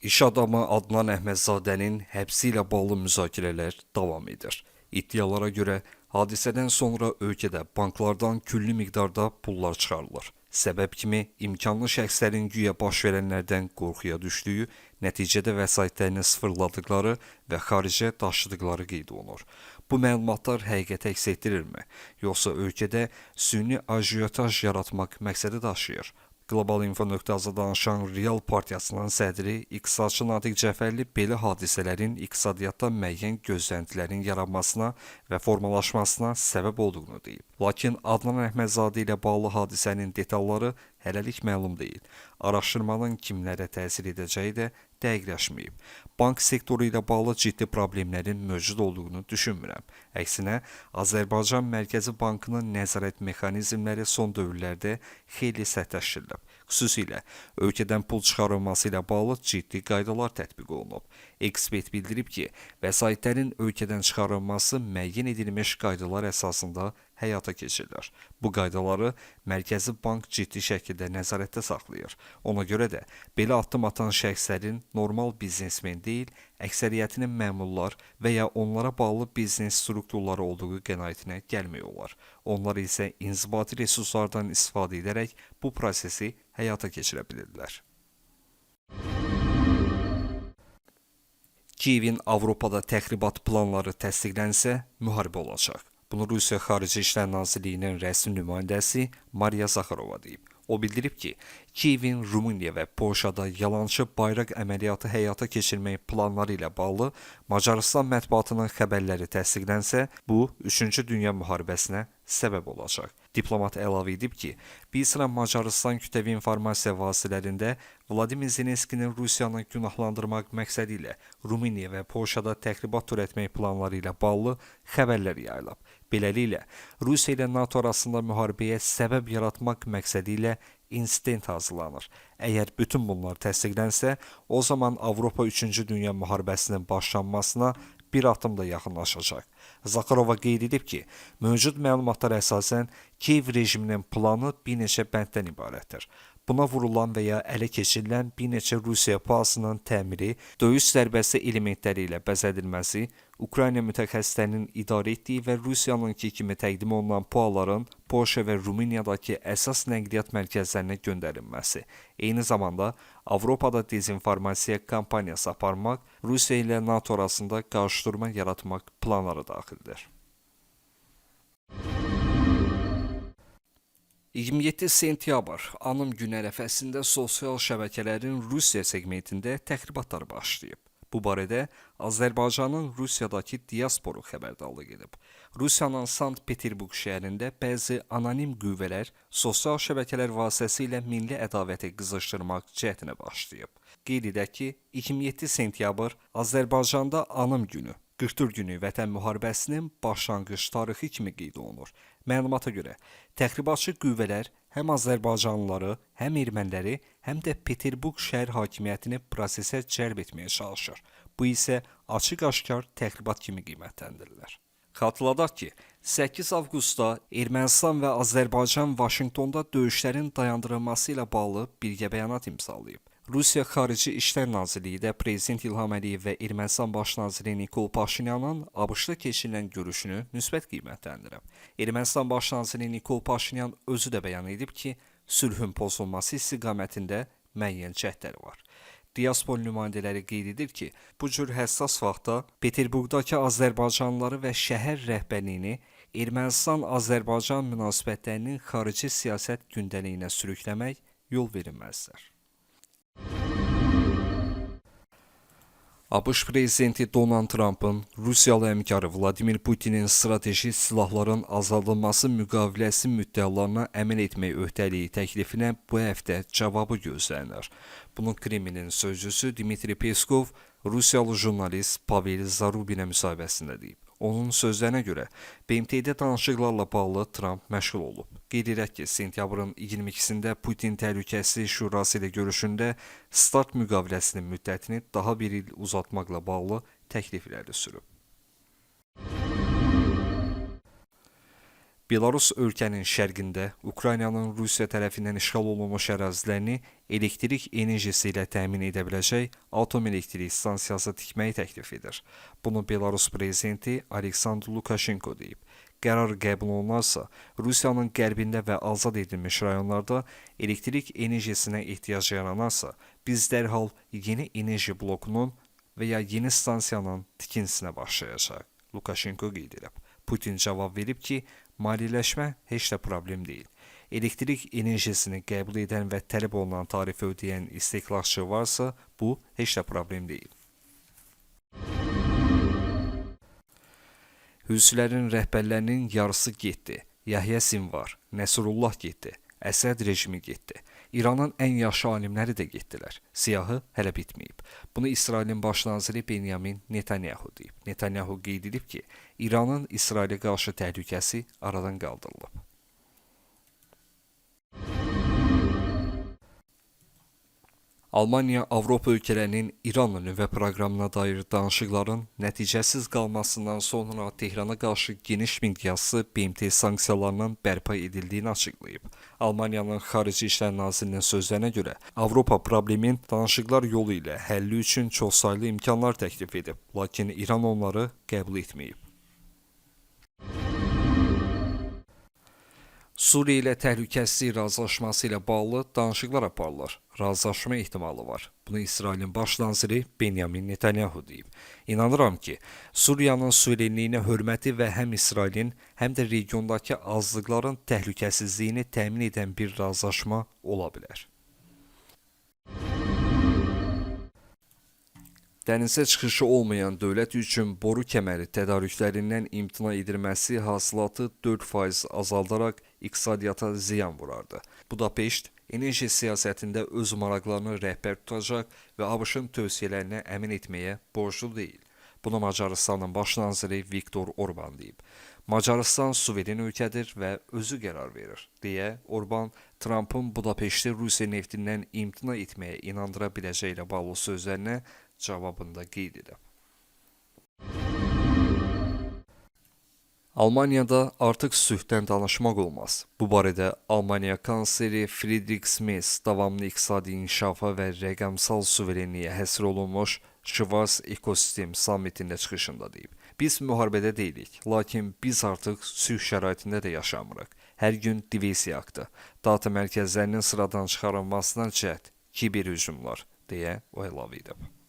İş adamı Adnan Əhmədzadənin həbsi ilə bağlı müzakirələr davam edir. İddialara görə hadisədən sonra ölkədə banklardan külli miqdarda pullar çıxarılır. Səbəb kimi imkanlı şəxslərin güya baş verənlərdən qorxuya düşdüyü, nəticədə vəsaitlərini sıfırladıqları və xaricə daşıdıqları qeyd olunur. Bu məlumatlar həqiqəti əks etdirirmi, yoxsa ölkədə süni ajiotaj yaratmaq məqsədi daşıyır? Qlobal Info.az-da danışan Real Partiyasının sədri İqtisadçı Natiq Cəfərli belə hadisələrin iqtisadiyyatda müəyyən gözləntilərin yaranmasına və formalaşmasına səbəb olduğunu deyib. Lakin Adnan Əhmədzadə ilə bağlı hadisənin detalları hələlik məlum deyil. Araşdırmanın kimlərə təsir edəcəyi də dəqiqləşməyib. Bank sektoru ilə bağlı ciddi problemlərin mövcud olduğunu düşünmürəm. Əksinə, Azərbaycan Mərkəzi Bankının nəzarət mexanizmləri son dövrlərdə xeyli sərtləşdirilib. Xüsusilə ölkədən pul çıxarılması ilə bağlı ciddi qaydalar tətbiq olunub. Ekspert bildirib ki, vəsaitlərin ölkədən çıxarılması müəyyən edilmiş qaydalar əsasında həyata keçirilir. Bu qaydaları Mərkəzi Bank ciddi şəkildə nəzarətdə saxlayır. Ona görə də belə addım atan şəxslərin normal biznesmen deyil, əksəriyyətinin məmurlar və ya onlara bağlı biznes strukturları olduğu qənaətinə gəlmək olar. Onlar isə inzibati resurslardan istifadə edərək bu prosesi həyata keçirə bilirlər. Kiyevin Avropada təxribat planları təsdiqlənsə, müharibə olacaq. Bunu Rusiya Xarici İşlər Nazirliyinin rəsmi nümayəndəsi Mariya Zakharova deyib. O bildirib ki, Kiyevin Rumıniya və Polşada yalançı bayraq əməliyyatı həyata keçirmək planları ilə bağlı Macarıstan mətbuatının xəbərləri təsdiqlənsə, bu 3-cü Dünya müharibəsinə səbəb olacaq. Diplomat əlavə edib ki, bir sıra Macarıstan kütləvi informasiya vasitələrində Vladimir Zelenskinin Rusiyanı günahlandırmaq məqsədi ilə Rumıniya və Polşada təxribat törətmək planları ilə bağlı xəbərlər yayılıb. Beləliklə, Rusiya ilə NATO arasında müharibəyə səbəb yaratmaq məqsədi ilə insident hazırlanır. Əgər bütün bunlar təsdiqlənsə, o zaman Avropa 3-cü Dünya müharibəsinin başlanmasına bir addım da yaxınlaşacaq. Zakharova qeyd edib ki, mövcud məlumatlara əsasən Kiyev rejiminin planı bir neçə bənddən ibarətdir. Buna vurulan və ya ələ keçirilən bir neçə Rusiya PUA-sının təmiri, döyüş zərbəsi elementləri ilə bəzədilməsi, Ukrayna mütəxəssislərinin idarə etdiyi və Rusiyanınki kimi təqdim olunan PUA-ların Polşa və Rumuniyadakı əsas nəqliyyat mərkəzlərinə göndərilməsi, eyni zamanda Avropada dezinformasiya kampaniyası aparmaq, Rusiya ilə NATO arasında qarşıdurma yaratmaq planları daxildir. 27 sentyabr anım günü ərəfəsində sosial şəbəkələrin Rusiya segmentində təxribatlar başlayıb. Bu barədə Azərbaycanın Rusiyadakı diasporu xəbərdarlıq edib. Rusiyanın Sankt-Peterburq şəhərində bəzi anonim qüvvələr sosial şəbəkələr vasitəsilə milli ədavəti qızışdırmaq cəhdinə başlayıb. Qeyd edək ki, 27 sentyabr Azərbaycanda anım günü, 44 günlük Vətən müharibəsinin başlanğıc tarixi kimi qeyd olunur. Məlumata görə, təxribatçı qüvvələr həm Azərbaycanlıları, həm erməniləri, həm də Peterburq şəhər hakimiyyətini prosesə cəlb etməyə çalışır. Bu isə açıq-aşkar təxribat kimi qiymətləndirilir. Xatırladaq ki, 8 avqustda Ermənistan və Azərbaycan Vaşinqtonda döyüşlərin dayandırılması ilə bağlı birgə bəyanat imzalayıb. Rusiya Xarici İşlər Nazirliyi də Prezident İlham Əliyev və Ermənistan Baş naziri Nikol Paşinyanın ABŞ-da keçirilən görüşünü müsbət qiymətləndirib. Ermənistan Baş naziri Nikol Paşinyan özü də bəyan edib ki, sülhün pozulması istiqamətində müəyyən cəhdləri var. Diaspor nümayəndələri qeyd edir ki, bu cür həssas vaxtda Peterburqdakı Azərbaycanlıları və şəhər rəhbərliyini Ermənistan-Azərbaycan münasibətlərinin xarici siyasət gündəliyinə sürükləmək yol verilməzdir. ABŞ prezidenti Donald Trump'ın Rusiyalı həmkarı Vladimir Putinin strateji silahların azaldılması müqaviləsi müddəalarına əməl etmək öhdəliyi təklifinə bu həftə cavabı gözlənilir. Bunu Kremlin sözcüsü Dmitri Peskov Rusiyalı jurnalist Pavel Zarubinə müsahibəsində deyib. Onun sözlərinə görə, BMT-də danışıqlarla bağlı Trump məşğul olub. Qeyd edək ki, sentyabrın 22-sində Putin Təhlükəsizlik Şurası ilə görüşündə START müqaviləsinin müddətini daha bir il uzatmaqla bağlı təklif irəli sürüb. Belarus ölkənin şərqində Ukraynanın Rusiya tərəfindən işğal olunmuş ərazilərini elektrik enerjisi ilə təmin edə biləcək atom elektrik stansiyası tikməyi təklif edir. Bunu Belarus prezidenti Aleksandr Lukashenko deyib. Qərar qəbul olunarsa, Rusiyanın qərbində və azad edilmiş rayonlarda elektrik enerjisinə ehtiyac yaranarsa, biz dərhal yeni enerji blokunun və ya yeni stansiyanın tikintisinə başlayacaq. Lukashenko qeyd edib. Putin cavab verib ki, maliyyələşmə heç də problem deyil. Elektrik enerjisini qəbul edən və tələb olunan tarifi ödəyən istehlakçı varsa, bu heç də problem deyil. Hüsilərin rəhbərlərinin yarısı getdi. Yahya Sinvar, Nəsrullah getdi. Əsəd rejimi getdi. İranın ən yaxşı alimləri də getdilər. Siyahı hələ bitməyib. Bunu İsrailin baş naziri Benyamin Netanyahu deyib. Netanyahu qeyd edib ki, İranın İsrailə qarşı təhlükəsi aradan qaldırılıb. Almaniya Avropa ölkələrinin İranla nüvə proqramına dair danışıqların nəticəsiz qalmasından sonra Tehrana qarşı geniş miqyaslı BMT sanksiyalarının bərpa edildiyini açıqlayıb. Almaniyanın Xarici İşlər Nazirinin sözlərinə görə, Avropa problemin danışıqlar yolu ilə həlli üçün çoxsaylı imkanlar təklif edib, lakin İran onları qəbul etməyib. Suriya ilə təhlükəsizlik razılaşması ilə bağlı danışıqlar aparılır. Razılaşma ehtimalı var. Bunu İsrailin baş naziri Benyamin Netanyahu deyib. İnanıram ki, Suriyanın suverenliyinə hörməti və həm İsrailin, həm də regiondakı azlıqların təhlükəsizliyini təmin edən bir razılaşma ola bilər. Dənizə çıxışı olmayan dövlət üçün boru kəməri tədarüklərindən imtina edilməsi hasilatı 4% azaldaraq iqtisadiyyata ziyan vurardı. Budapeşt enerji siyasətində öz maraqlarını rəhbər tutacaq və ABŞ-ın tövsiyələrinə əmin etməyə borclu deyil. Bunu Macarıstanın baş naziri Viktor Orban deyib. Macarıstan suveren ölkədir və özü qərar verir, deyə Orban Trumpın Budapeşti Rusiya neftindən imtina etməyə inandıra biləcəyi ilə bağlı sözlərinə cavabında qeyd edib. Almaniyada artıq sülhdən danışmaq olmaz. Bu barədə Almaniya kansleri Friedrich Merz davamlı iqtisadi inkişafa və rəqəmsal suverenliyə həsr olunmuş Schwarz Ekosistem sammitində çıxışında deyib. Biz müharibədə deyilik, lakin biz artıq sülh şəraitində də yaşamırıq. Hər gün diversiya aktı, data mərkəzlərinin sıradan çıxarılmasına cəhd, kiber hücumlar, deyə o əlavə edib.